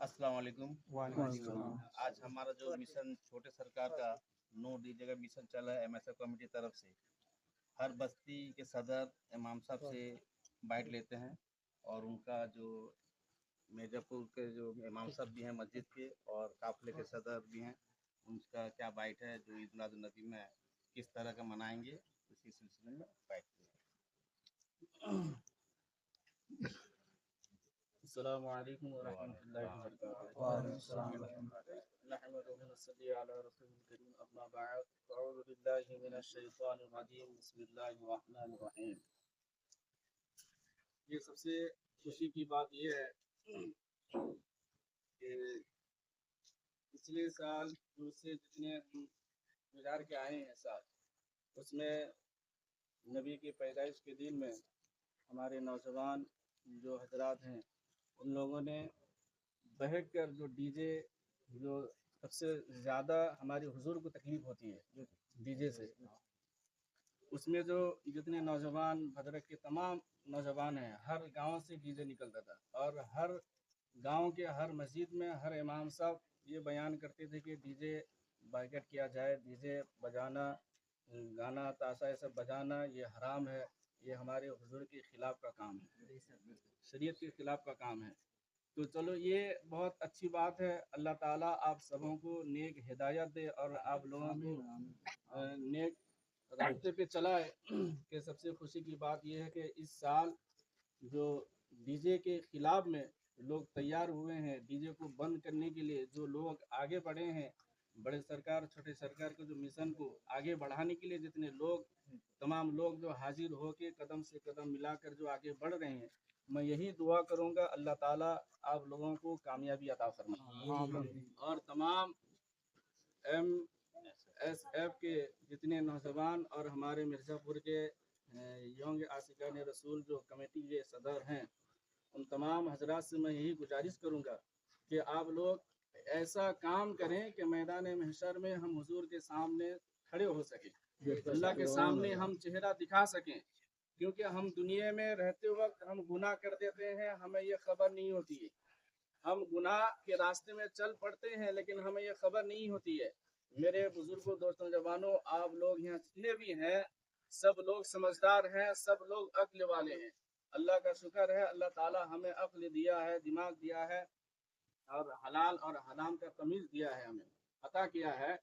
अस्सलाम वालेकुम। वालेकुम अस्सलाम। आज हमारा जो मिशन छोटे सरकार का नो डीजे का मिशन चल रहा है एमएसएफ कमेटी तरफ से, हर बस्ती के सदर इमाम साहब से बाइट लेते हैं और उनका जो मिर्जापुर के जो इमाम साहब भी हैं मस्जिद के और काफिले के सदर भी हैं, उनका क्या बाइट है जो ईद मिलाद नबी में किस तरह का मनाएंगे, इसी सिलसिले में बाइट अस्सलामु अलैकुम व रहमतुल्लाहि व बरकातुहू। वालेकुम अस्सलाम व रहमतुल्लाह। नहमदुहु व नसल्ली अला रसूलिल करीम, अम्मा बअद, अऊज़ु बिल्लाहि मिनश शैतानिर रजीम, बिस्मिल्लाहिर रहमानिर रहीम। ये सबसे खुशी की बात ये है कि पिछले साल से जितने हम गुजार के आए हैं साल, उसमें नबी की पैदाइश के दिन में हमारे नौजवान जो हजरात हैं उन लोगों ने बहक कर जो डीजे, जो सबसे ज़्यादा हमारी हुजूर को तकलीफ़ होती है जो डीजे से, उसमें जो जितने नौजवान भद्रक के तमाम नौजवान हैं, हर गांव से डीजे निकलता था और हर गांव के हर मस्जिद में हर इमाम साहब ये बयान करते थे कि डीजे बाइकआउट किया जाए, डीजे बजाना, गाना ताशा ये सब बजाना ये हराम है, ये हमारे हुजूर के खिलाफ का काम है, शरीयत के खिलाफ का काम है। तो चलो ये बहुत अच्छी बात है, अल्लाह ताला आप सबों को नेक हिदायत दे और आप लोगों को नेक रास्ते पे चलाए। कि सबसे खुशी की बात ये है कि इस साल जो डीजे के खिलाफ में लोग तैयार हुए हैं, डीजे को बंद करने के लिए जो लोग आगे बढ़े हैं, बड़े सरकार छोटे सरकार के जो मिशन को आगे बढ़ाने के लिए जितने लोग, तमाम लोग जो हाजिर हो के कदम से कदम मिलाकर जो आगे बढ़ रहे हैं, मैं यही दुआ करूंगा अल्लाह ताला आप लोगों को कामयाबी अता फरमाए और तमाम MSF के जितने नौजवान और हमारे मिर्ज़ापुर के यंग आशिकान रसूल जो कमेटी के सदर हैं, उन तमाम हजरात से मैं यही गुजारिश करूंगा कि आप लोग ऐसा काम करें कि मैदान महशर में हम हुजूर के सामने खड़े हो सकें, अल्लाह के सामने हम चेहरा दिखा सकें, क्योंकि हम दुनिया में रहते वक्त हम गुनाह कर देते हैं, हमें ये खबर नहीं होती है, हम गुनाह के रास्ते में चल पड़ते हैं लेकिन हमें ये खबर नहीं होती है। मेरे बुजुर्गों, दोस्तों, जवानों, आप लोग यहाँ जितने भी हैं सब लोग समझदार हैं, सब लोग अक्ल वाले हैं। अल्लाह का शुक्र है, अल्लाह ताला हमें अक्ल दिया है, दिमाग दिया है और हलाल और हराम का तमीज दिया है, हमें अता किया है।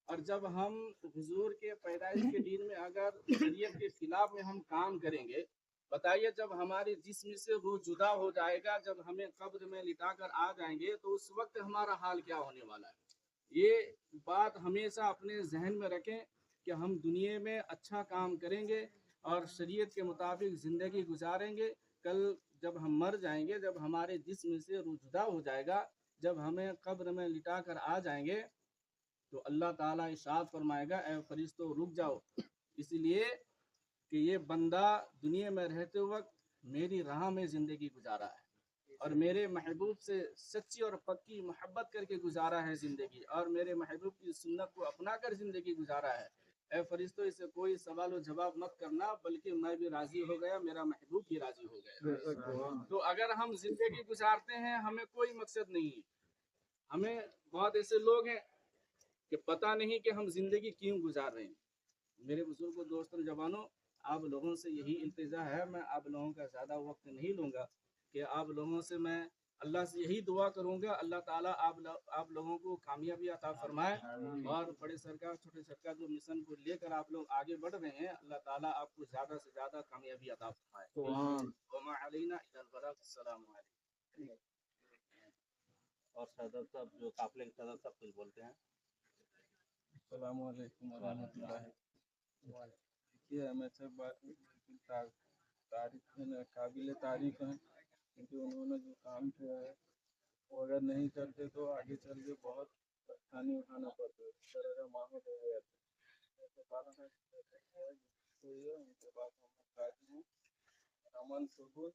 और जब हम हुजूर के पैदाइश के दिन में अगर शरीयत के खिलाफ में हम काम करेंगे, बताइए जब हमारे जिस्म से रूह जुदा हो जाएगा, जब हमें कब्र में लिटा कर आ जाएंगे तो उस वक्त हमारा हाल क्या होने वाला है। ये बात हमेशा अपने जहन में रखें कि हम दुनिया में अच्छा काम करेंगे और शरीयत के मुताबिक ज़िंदगी गुजारेंगे। कल जब हम मर जाएंगे, जब हमारे जिस्म से रूह जुदा हो जाएगा, जब हमें कब्र में लिटा कर आ जाएंगे तो अल्लाह ताला इरशाद फरमाएगा, ऐ फरिश्तों रुक जाओ, इसलिए कि ये बंदा दुनिया में रहते वक्त मेरी राह में ज़िंदगी गुजारा है और मेरे महबूब से सच्ची और पक्की मोहब्बत करके गुजारा है ज़िंदगी और मेरे महबूब की सुन्नत को अपना कर ज़िंदगी गुजारा है। ऐ फरिश्तों इससे कोई सवाल व जवाब मत करना, बल्कि मैं भी राज़ी हो गया, मेरा महबूब भी राज़ी हो गया। तो अगर हम ज़िंदगी गुजारते हैं हमें कोई मकसद नहीं है। हमें बहुत ऐसे लोग हैं कि पता नहीं कि हम ज़िंदगी क्यों गुजार रहे हैं। मेरे बुजुर्गों, दोस्तों, जवानों, आप लोगों से यही इल्तिजा है, मैं आप लोगों का ज़्यादा वक्त नहीं लूँगा कि आप लोगों से मैं अल्लाह से यही दुआ करूँगा अल्लाह ताला आप लोगों को कामयाबी अता फरमाए और बड़े सरकार छोटे सरकार जो मिशन को लेकर आप लोग आगे बढ़ रहे हैं, अल्लाह ताला आपको ज़्यादा से ज़्यादा कामयाबी अता फरमाए। वमा अलैना इल्लल बलाग। अस्सलामु अलैकुम। और सदर साहब जो काफिले के सदर साहब कुछ बोलते हैं। अस्सलामु अलैकुम व रहमतुल्लाह। देखिए MSF बिल्कुल काबिल तारीफ हैं, क्योंकि उन्होंने जो काम किया है वो अगर नहीं करते तो आगे चल के बहुत परेशानी उठाना पड़ता है। इस तरह का माहौल हो गया था, तो कारण है तो ये उनके पास हम राजी हैं, अमन सुकून।